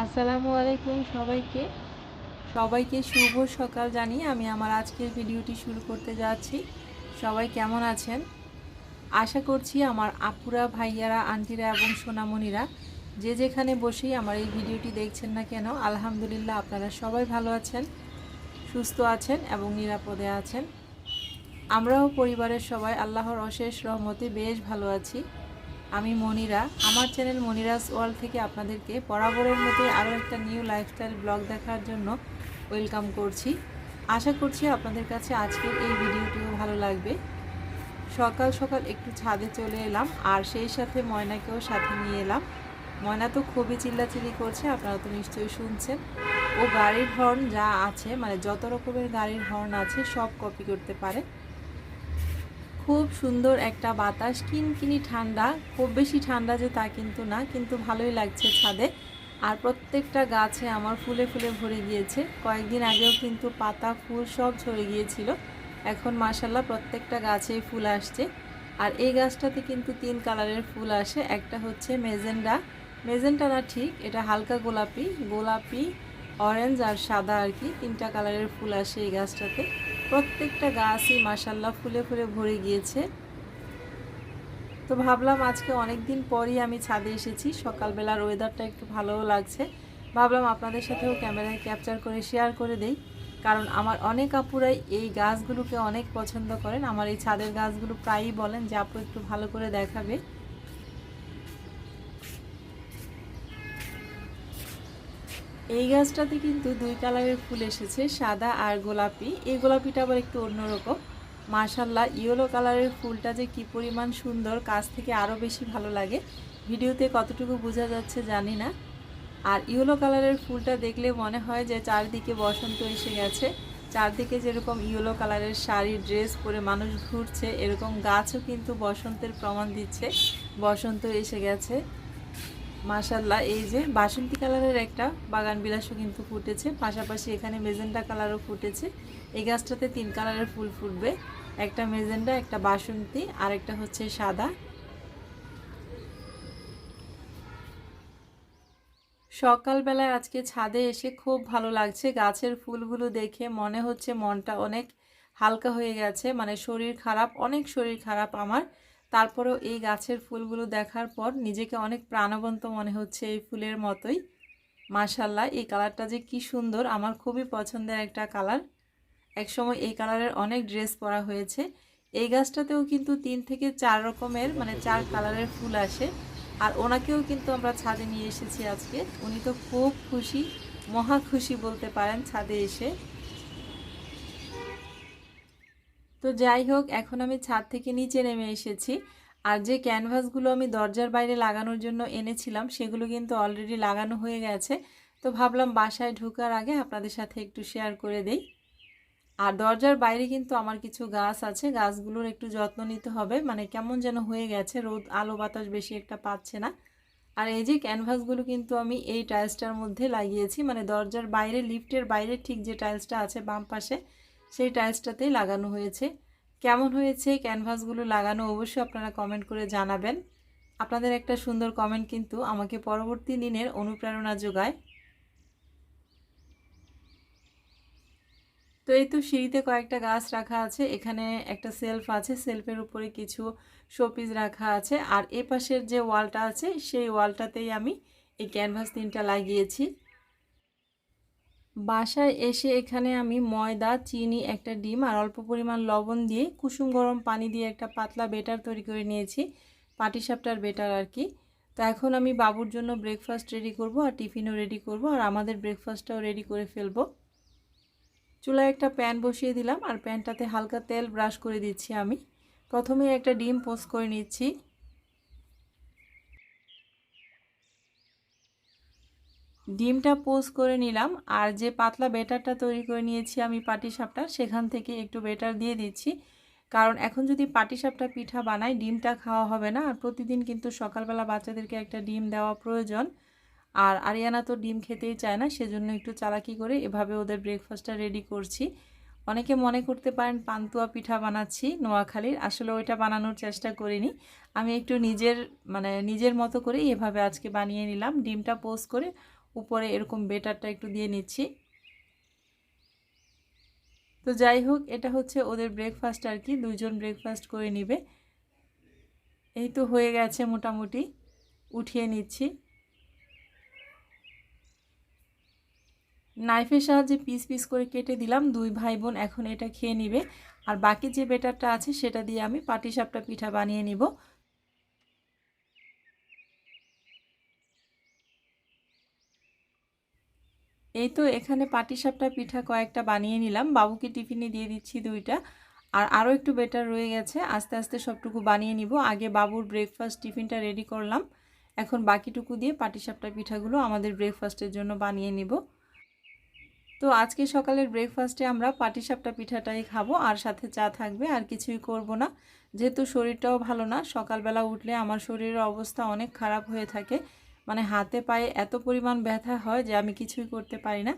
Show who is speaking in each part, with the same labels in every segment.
Speaker 1: আসসালামু আলাইকুম সবাইকে সবাইকে শুভ সকাল জানিয়ে আমি আমার আজকের ভিডিওটি শুরু করতে যাচ্ছি। সবাই কেমন আছেন? আশা করছি আমার আপুরা, ভাইয়ারা, আন্টিরা এবং সোনামণিরা যে যেখানে বসেই আমার এই ভিডিওটি দেখছেন না কেন, আলহামদুলিল্লাহ আপনারা সবাই ভালো আছেন, সুস্থ আছেন এবং নিরাপদে আছেন। আমরাও পরিবারের সবাই আল্লাহর অশেষ রহমতে বেশ ভালো আছি। আমি মনিরা, আমার চ্যানেল মনিরাস ওয়ার্ল্ড থেকে আপনাদেরকে বরাবরের মতোই আরও একটা নিউ লাইফস্টাইল ব্লগ দেখার জন্য ওয়েলকাম করছি। আশা করছি আপনাদের কাছে আজকের এই ভিডিওটিও ভালো লাগবে। সকাল সকাল একটু ছাদে চলে এলাম আর সেই সাথে ময়নাকেও সাথে নিয়ে এলাম। ময়না তো খুবই চিল্লাচিল্লি করছে, আপনারা তো নিশ্চয়ই শুনছেন। ও গাড়ির হর্ন যা আছে, মানে যত রকমের গাড়ির হর্ন আছে সব কপি করতে পারে। খুব সুন্দর একটা বাতাস, কিনকিনি ঠান্ডা, খুব বেশি ঠান্ডা যে তা কিন্তু না, কিন্তু ভালোই লাগছে ছাদে। আর প্রত্যেকটা গাছে আমার ফুলে ফুলে ভরে গিয়েছে। কয়েকদিন আগেও কিন্তু পাতা ফুল সব ঝরে গিয়েছিল, এখন মাশাল্লাহ প্রত্যেকটা গাছেই ফুল আসছে। আর এই গাছটাতে কিন্তু 3 কালারের ফুল আসে। একটা হচ্ছে মেজেন্ডা, মেজেন্টা না ঠিক, এটা হালকা গোলাপি, গোলাপি, অরেঞ্জ আর সাদা আর কি, 3টা কালারের ফুল আসে এই গাছটাতে। প্রত্যেকটা গাছই মাশাল্লাহ ফুলে ফুলে ভরে গিয়েছে। তো ভাবলাম আজকে অনেক দিন পরই আমি ছাদে এসেছি, সকালবেলার ওয়েদারটা একটু ভালোও লাগছে। ভাবলাম আপনাদের সাথেও ক্যামেরায় ক্যাপচার করে শেয়ার করে দেই, কারণ আমার অনেক আপুরাই এই গাছগুলোকে অনেক পছন্দ করেন। আমার এই ছাদের গাছগুলো প্রায়ই বলেন যে আপু একটু ভালো করে দেখাবে। এই গাছটাতে কিন্তু 2 কালারের ফুল এসেছে, সাদা আর গোলাপি। এই গোলাপিটা আবার একটু অন্যরকম। মাশাল্লাহ ইয়েলো কালারের ফুলটা যে কি পরিমাণ সুন্দর, কাছ থেকে আরও বেশি ভালো লাগে। ভিডিওতে কতটুকু বোঝা যাচ্ছে জানি না। আর ইয়েলো কালারের ফুলটা দেখলে মনে হয় যে চারদিকে বসন্ত এসে গেছে। চারদিকে যেরকম ইয়েলো কালারের শাড়ি, ড্রেস পরে মানুষ ঘুরছে, এরকম গাছও কিন্তু বসন্তের প্রমাণ দিচ্ছে, বসন্ত এসে গেছে। মাশাল্লাহ এই যে বাসন্তী কালারের একটা বাগান বিলাসও কিন্তু ফুটেছে, পাশাপাশি এখানে মেজেন্টা কালারও ফুটেছে। এই গাছটাতে 3 কালারের ফুল ফুটবে, একটা মেজেন্টা, একটা বাসন্তী আর একটা হচ্ছে সাদা। সকালবেলায় আজকে ছাদে এসে খুব ভালো লাগছে। গাছের ফুলগুলো দেখে মনে হচ্ছে মনটা অনেক হালকা হয়ে গেছে, মানে শরীর খারাপ, অনেক শরীর খারাপ আমার। তারপরেও এই গাছের ফুলগুলো দেখার পর নিজেকে অনেক প্রাণবন্ত মনে হচ্ছে এই ফুলের মতোই। মাশাল্লাহ এই কালারটা যে কি সুন্দর, আমার খুবই পছন্দের একটা কালার। একসময় এই কালারের অনেক ড্রেস পরা হয়েছে। এই গাছটাতেও কিন্তু 3 থেকে 4 রকমের, মানে 4 কালারের ফুল আসে। আর ওনাকেও কিন্তু আমরা ছাদে নিয়ে এসেছি আজকে। উনি তো খুব খুশি, মহা খুশি বলতে পারেন ছাদে এসে। তো যাই হোক, এখন আমি ছাদ থেকে নিচে নেমে এসেছি। আর যে ক্যানভাসগুলো আমি দরজার বাইরে লাগানোর জন্য এনেছিলাম সেগুলো কিন্তু অলরেডি লাগানো হয়ে গেছে। তো ভাবলাম বাসায় ঢোকার আগে আপনাদের সাথে একটু শেয়ার করে দেই। আর দরজার বাইরে কিন্তু আমার কিছু গাছ আছে, গাছগুলোর একটু যত্ন নিতে হবে, মানে কেমন যেন হয়ে গেছে, রোদ আলো বাতাস বেশি একটা পাচ্ছে না। আর এই যে ক্যানভাসগুলো কিন্তু আমি এই টাইলসটার মধ্যে লাগিয়েছি, মানে দরজার বাইরে, লিফটের বাইরে ঠিক যে টাইলসটা আছে বাম পাশে, সেই টাইলসটাতেই লাগানো হয়েছে। কেমন হয়েছে ক্যানভাসগুলো লাগানো অবশ্যই আপনারা কমেন্ট করে জানাবেন। আপনাদের একটা সুন্দর কমেন্ট কিন্তু আমাকে পরবর্তী দিনের অনুপ্রেরণা যোগায়। তো এই তো সিঁড়িতে কয়েকটা গাছ রাখা আছে, এখানে একটা সেলফ আছে, সেলফের উপরে কিছু শোপিস রাখা আছে। আর এ পাশের যে ওয়ালটা আছে সেই ওয়ালটাতেই আমি এই ক্যানভাস 3টা লাগিয়েছি। বাসায় এসে এখানে আমি ময়দা, চিনি, একটা ডিম আর অল্প পরিমাণ লবণ দিয়ে কুসুম গরম পানি দিয়ে একটা পাতলা বেটার তৈরি করে নিয়েছি, পাটিসাপটার বেটার আর কি। তো এখন আমি বাবুর জন্য ব্রেকফাস্ট রেডি করব আর টিফিনও রেডি করব, আর আমাদের ব্রেকফাস্টটাও রেডি করে ফেলবো। চুলায় একটা প্যান বসিয়ে দিলাম আর প্যানটাতে হালকা তেল ব্রাশ করে দিচ্ছি আমি। প্রথমে একটা ডিম পোস্ট করে নিচ্ছি। ডিমটা পোস্ট করে নিলাম আর যে পাতলা বেটারটা তৈরি করে নিয়েছি আমি পাটিসাপটা, সেখান থেকে একটু বেটার দিয়ে দিচ্ছি। কারণ এখন যদি পাটিসাপটা পিঠা বানাই ডিমটা খাওয়া হবে না, আর প্রতিদিন কিন্তু সকালবেলা বাচ্চাদেরকে একটা ডিম দেওয়া প্রয়োজন। আর আরিয়ানা তো ডিম খেতেই চায় না, সেজন্য একটু চালাকি করে এভাবে ওদের ব্রেকফাস্টটা রেডি করছি। অনেকে মনে করতে পারেন পান্তুয়া পিঠা বানাচ্ছি নোয়াখালীর, আসলে ওইটা বানানোর চেষ্টা করিনি। আমি একটু নিজের মতো করে এভাবে আজকে বানিয়ে নিলাম। ডিমটা পোস্ট করে উপরে এরকম বেটারটা একটু দিয়ে নিচ্ছি। তো যাই হোক, এটা হচ্ছে ওদের ব্রেকফাস্ট আর কি, দুইজন ব্রেকফাস্ট করে নিবে। এই তো হয়ে গেছে মোটামুটি, উঠিয়ে নিচ্ছি। নাইফের সাহায্যে পিস পিস করে কেটে দিলাম। দুই ভাই বোন এখন এটা খেয়ে নিবে। আর বাকি যে বেটারটা আছে সেটা দিয়ে আমি পাটিসাপটা পিঠা বানিয়ে নিব। এই তো এখানে পাটিসাপটা পিঠা কয়েকটা বানিয়ে নিলাম, বাবুকে টিফিনে দিয়ে দিচ্ছি দুইটা। আর আরও একটু বেটার রয়ে গেছে, আস্তে আস্তে সবটুকু বানিয়ে নিব। আগে বাবুর ব্রেকফাস্ট টিফিনটা রেডি করলাম, এখন বাকিটুকু দিয়ে পাটিসাপটা পিঠাগুলো আমাদের ব্রেকফাস্টের জন্য বানিয়ে নিব। তো আজকে সকালের ব্রেকফাস্টে আমরা পাটিসাপটা পিঠাটাই খাবো, আর সাথে চা থাকবে, আর কিছুই করব না। যেহেতু শরীরটাও ভালো না, সকালবেলা উঠলে আমার শরীরের অবস্থা অনেক খারাপ হয়ে থাকে, মানে হাতে পায়ে এত পরিমাণ ব্যথা হয় যে আমি কিছুই করতে পারি না।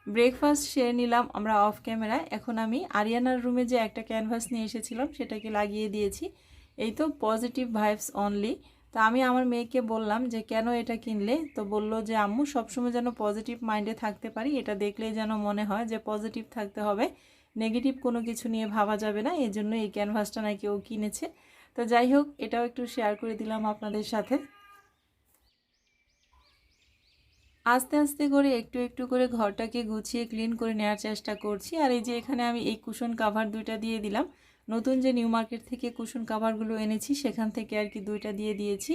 Speaker 1: ব্রেকফাস্ট সেরে নিলাম আমরা অফ ক্যামেরায়। এখন আমি আরিয়ানার রুমে যে একটা ক্যানভাস নিয়ে এসেছিলাম সেটাকে লাগিয়ে দিয়েছি। এই তো পজিটিভ ভাইবস অনলি। তো আমি আমার মেয়েকে বললাম যে কেন এটা কিনলে, তো বলল যে আম্মু সবসময় যেন পজিটিভ মাইন্ডে থাকতে পারি, এটা দেখলেই যেন মনে হয় যে পজিটিভ থাকতে হবে, নেগেটিভ কোনো কিছু নিয়ে ভাবা যাবে না, এই জন্য এই ক্যানভাসটা নাকি ও কিনেছে। তো যাই হোক, এটাও একটু শেয়ার করে দিলাম আপনাদের সাথে। আস্তে আস্তে করে একটু একটু করে ঘরটাকে গুছিয়ে ক্লিন করে নেওয়ার চেষ্টা করছি। আর এই যে এখানে আমি এই কুশন কাভার দুইটা দিয়ে দিলাম, নতুন যে নিউ মার্কেট থেকে কুশন কাভারগুলো এনেছি সেখান থেকে আর কি দুইটা দিয়ে দিয়েছি।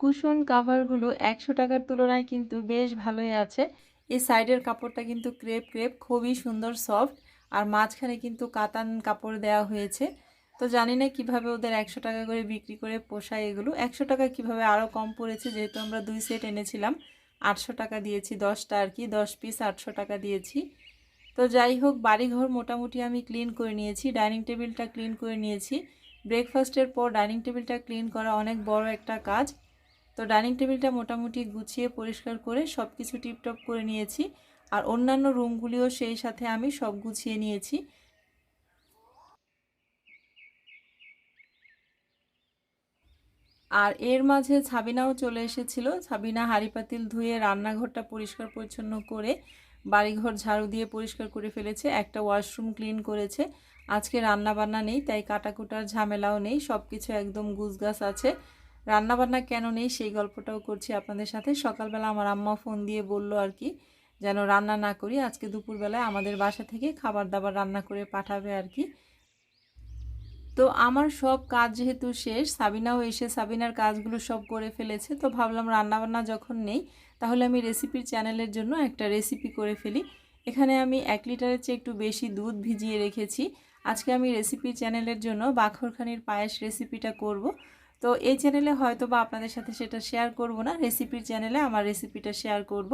Speaker 1: কুশন কাভারগুলো 100 টাকার তুলনায় কিন্তু বেশ ভালোই আছে। এই সাইডের কাপড়টা কিন্তু ক্রেপ ক্রেপ, খুবই সুন্দর সফট, আর মাঝখানে কিন্তু কাতান কাপড় দেওয়া হয়েছে। তো জানি না কীভাবে ওদের 100 টাকা করে বিক্রি করে পোষায় এগুলো। 100 টাকা কীভাবে আরও কম পড়েছে, যেহেতু আমরা 2 সেট এনেছিলাম, 800 টাকা দিয়েছি 10টা আর কি, 10 পিস 800 টাকা দিয়েছি। তো যাই হোক, বাড়িঘর মোটামুটি আমি ক্লিন করে নিয়েছি, ডাইনিং টেবিলটা ক্লিন করে নিয়েছি। ব্রেকফাস্টের পর ডাইনিং টেবিলটা ক্লিন করা অনেক বড় একটা কাজ। তো ডাইনিং টেবিলটা মোটামুটি গুছিয়ে পরিষ্কার করে সব কিছু টিপটপ করে নিয়েছি, আর অন্যান্য রুমগুলিও সেই সাথে আমি সব গুছিয়ে নিয়েছি। আর এর মাঝে সাবিনাও চলে এসেছিল। সাবিনা হাঁড়ি পাতিল ধুয়ে রান্নাঘরটা পরিষ্কার পরিচ্ছন্ন করে বাড়িঘর ঝাড়ু দিয়ে পরিষ্কার করে ফেলেছে, একটা ওয়াশরুম ক্লিন করেছে। আজকে রান্না বান্না নেই, তাই কাটাকুটার ঝামেলাও নেই, সব কিছু একদম গুছগাছ আছে। রান্নাবান্না কেন নেই সেই গল্পটাও করছি আপনাদের সাথে। সকালবেলা আমার আম্মা ফোন দিয়ে বলল আর কি যেন রান্না না করি, আজকে দুপুরবেলায় আমাদের বাসা থেকে খাবার দাবার রান্না করে পাঠাবে আর কি। তো আমার সব কাজ যেহেতু শেষ, সাবিনাও এসে সাবিনার কাজগুলো সব করে ফেলেছে, তো ভাবলাম রান্নাবান্না যখন নেই তাহলে আমি রেসিপির চ্যানেলের জন্য একটা রেসিপি করে ফেলি। এখানে আমি 1 লিটারের চেয়ে একটু বেশি দুধ ভিজিয়ে রেখেছি। আজকে আমি রেসিপি চ্যানেলের জন্য বাখরখানির পায়েস রেসিপিটা করব। তো এই চ্যানেলে হয়তো বা আপনাদের সাথে সেটা শেয়ার করব না, রেসিপির চ্যানেলে আমার রেসিপিটা শেয়ার করব।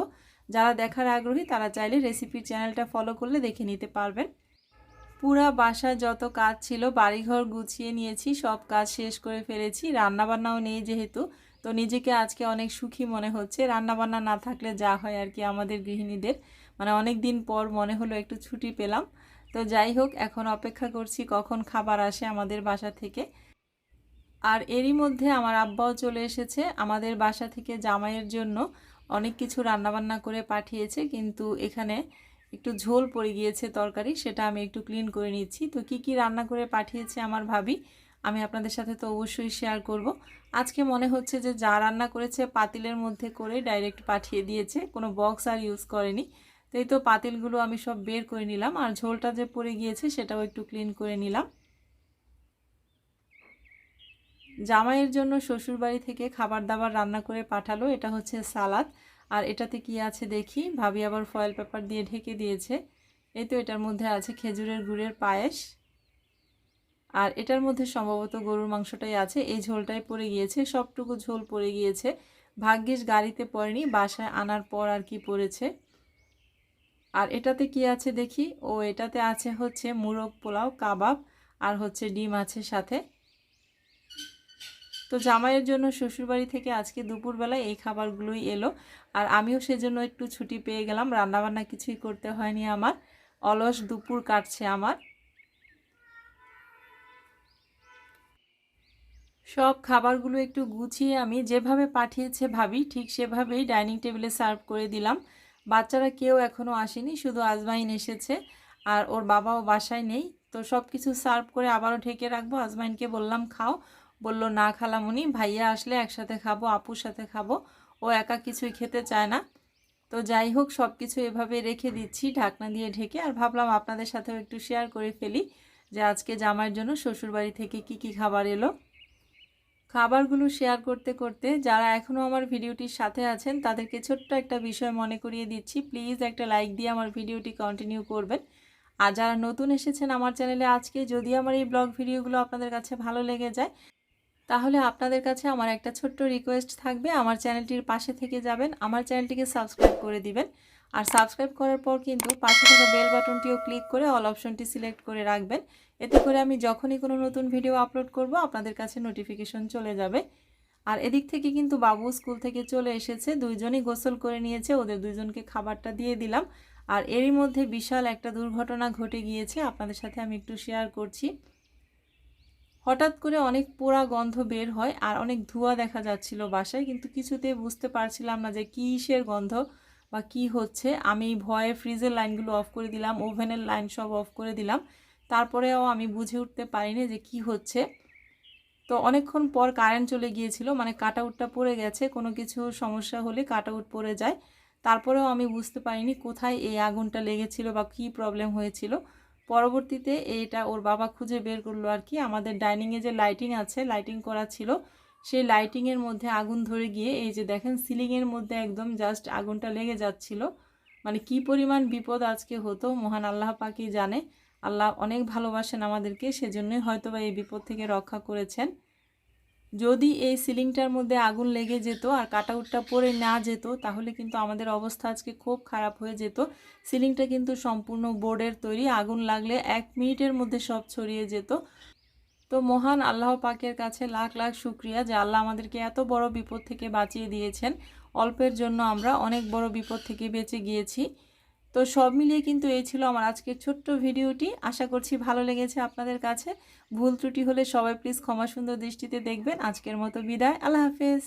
Speaker 1: যারা দেখার আগ্রহী তারা চাইলে রেসিপির চ্যানেলটা ফলো করলে দেখে নিতে পারবেন। পুরা বাসায় যত কাজ ছিল বাড়িঘর গুছিয়ে নিয়েছি, সব কাজ শেষ করে ফেলেছি। রান্নাবান্নাও নেই যেহেতু, তো নিজেকে আজকে অনেক সুখী মনে হচ্ছে। রান্নাবান্না না থাকলে যা হয় আর কি আমাদের গৃহিণীদের, মানে অনেক দিন পর মনে হলো একটু ছুটি পেলাম। তো যাই হোক, এখন অপেক্ষা করছি কখন খাবার আসে আমাদের বাসা থেকে। আর এরই মধ্যে আমার আব্বাও চলে এসেছে আমাদের বাসা থেকে জামাইয়ের জন্য অনেক কিছু রান্নাবান্না করে পাঠিয়েছে, কিন্তু এখানে একটু ঝোল পড়ে গিয়েছে তরকারি, সেটা আমি একটু ক্লিন করে নিচ্ছি। তো কি কি রান্না করে পাঠিয়েছে আমার ভাবি, আমি আপনাদের সাথে তো অবশ্যই শেয়ার করব। আজকে মনে হচ্ছে যে যা রান্না করেছে পাতিলের মধ্যে করে ডাইরেক্ট পাঠিয়ে দিয়েছে, কোনো বক্স আর ইউজ করেনি। তো এই তো পাতিলগুলো আমি সব বের করে নিলাম, আর ঝোলটা যে পড়ে গিয়েছে সেটাও একটু ক্লিন করে নিলাম। জামাইয়ের জন্য শ্বশুরবাড়ি থেকে খাবার দাবার রান্না করে পাঠালো, এটা হচ্ছে সালাদ। আর এটাতে কি আছে দেখি, ভাবি আবার ফয়েল পেপার দিয়ে ঢেকে দিয়েছে। এই তো এটার মধ্যে আছে খেজুরের গুড়ের পায়েস, আর এটার মধ্যে সম্ভবত গরুর মাংসটাই আছে, এই ঝোলটাই পড়ে গিয়েছে, সবটুকু ঝোল পড়ে গিয়েছে। ভাগ্যিস গাড়িতে পড়েনি, বাসায় আনার পর আর কি পড়েছে। আর এটাতে কি আছে দেখি, ও এটাতে আছে হচ্ছে মুরগ পোলাও, কাবাব, আর হচ্ছে ডিম আছে সাথে। তো জামাইয়ের জন্য শ্বশুরবাড়ি থেকে আজকে দুপুরবেলায় এই খাবারগুলোই এলো, আর আমিও সেজন্য একটু ছুটি পেয়ে গেলাম। রান্নাবান্না কিছুই করতে হয়নি আমার, অলস দুপুর কাটছে আমার। সব খাবারগুলো একটু গুছিয়ে আমি যেভাবে পাঠিয়েছে ভাবি ঠিক সেভাবেই ডাইনিং টেবিলে সার্ভ করে দিলাম। বাচ্চারা কেউ এখনও আসেনি, শুধু আজমাইন এসেছে আর ওর বাবাও বাসায় নেই। তো সব কিছু সার্ভ করে আবারও ঢেকে রাখবো। আজমাইনকে বললাম খাও, বলল না খালামুনি, ভাইয়া আসলে একসাথে খাবো, আপুর সাথে খাবো, ও একা কিছুই খেতে চায় না। তো যাই হোক, সব কিছু এভাবে রেখে দিচ্ছি ঢাকনা দিয়ে ঢেকে। আর ভাবলাম আপনাদের সাথেও একটু শেয়ার করে ফেলি যে আজকে জামাইয়ের জন্য শ্বশুরবাড়ি থেকে কি কি খাবার এলো। খাবারগুলো শেয়ার করতে করতে যারা এখনও আমার ভিডিওটির সাথে আছেন তাদেরকে ছোট্ট একটা বিষয় মনে করিয়ে দিচ্ছি, প্লিজ একটা লাইক দিয়ে আমার ভিডিওটি কন্টিনিউ করবেন। আর যারা নতুন এসেছেন আমার চ্যানেলে আজকে, যদি আমার এই ব্লগ ভিডিওগুলো আপনাদের কাছে ভালো লেগে যায় তাহলে আপনাদের কাছে আমার একটা ছোট্ট রিকোয়েস্ট থাকবে, আমার চ্যানেলটির পাশে থেকে যাবেন, আমার চ্যানেলটিকে সাবস্ক্রাইব করে দিবেন। আর সাবস্ক্রাইব করার পর কিন্তু পাশে থাকা বেল বাটনটিও ক্লিক করে অল অপশনটি সিলেক্ট করে রাখবেন। এতে করে আমি যখনই কোনো নতুন ভিডিও আপলোড করব আপনাদের কাছে নোটিফিকেশন চলে যাবে। আর এদিক থেকে কিন্তু বাবু স্কুল থেকে চলে এসেছে, দুইজনই গোসল করে নিয়েছে, ওদের দুইজনকে খাবারটা দিয়ে দিলাম। আর এরই মধ্যে বিশাল একটা দুর্ঘটনা ঘটে গিয়েছে, আপনাদের সাথে আমি একটু শেয়ার করছি। হঠাৎ করে অনেক পোড়া গন্ধ বের হয় আর অনেক ধোঁয়া দেখা যাচ্ছিল বাসায়, কিন্তু কিছুতেই বুঝতে পারছিলাম না যে কিসের গন্ধ বা কি হচ্ছে। আমি ভয়ে ফ্রিজের লাইনগুলো অফ করে দিলাম, ওভেনের লাইন সব অফ করে দিলাম, তারপরেও আমি বুঝে উঠতে পারিনি যে কি হচ্ছে। তো অনেকক্ষণ পর কারেন্ট চলে গিয়েছিল, মানে কাট আউটটা পড়ে গেছে, কোনো কিছু সমস্যা হলে কাট আউট পড়ে যায়। তারপরেও আমি বুঝতে পারিনি কোথায় এই আগুনটা লেগেছিল বা কী প্রবলেম হয়েছিল। পরবর্তীতে এইটা ওর বাবা খুঁজে বের করলো আর কি। আমাদের ডাইনিংয়ে যে লাইটিং আছে, লাইটিং করা ছিল, সেই লাইটিংয়ের মধ্যে আগুন ধরে গিয়ে এই যে দেখেন সিলিংয়ের মধ্যে একদম জাস্ট আগুনটা লেগে যাচ্ছিল। মানে কি পরিমাণ বিপদ আজকে হতো মহান আল্লাহ পাকই জানে। আল্লাহ অনেক ভালোবাসেন আমাদেরকে, সেজন্যই হয়তো বা এই বিপদ থেকে রক্ষা করেছেন। যদি এই সিলিংটার মধ্যে আগুন লেগে যেত আর কাটআউটটা পড়ে না যেত তাহলে কিন্তু আমাদের অবস্থা আজকে খুব খারাপ হয়ে যেত। সিলিংটা কিন্তু সম্পূর্ণ বোর্ডের তৈরি, আগুন লাগলে 1 মিনিটের মধ্যে সব ছড়িয়ে যেত। তো মহান আল্লাহ পাকের কাছে লাখ লাখ শুকরিয়া যে আল্লাহ আমাদেরকে এত বড় বিপদ থেকে বাঁচিয়ে দিয়েছেন। অল্পের জন্য আমরা অনেক বড় বিপদ থেকে বেঁচে গিয়েছি। তো সব মিলিয়ে কিন্তু এই ছিল আমার আজকের ছোট্ট ভিডিওটি। আশা করছি ভালো লেগেছে আপনাদের কাছে। ভুল ত্রুটি হলে সবাই প্লিজ ক্ষমা সুন্দর দৃষ্টিতে দেখবেন। আজকের মতো বিদায়, আল্লাহ হাফেজ।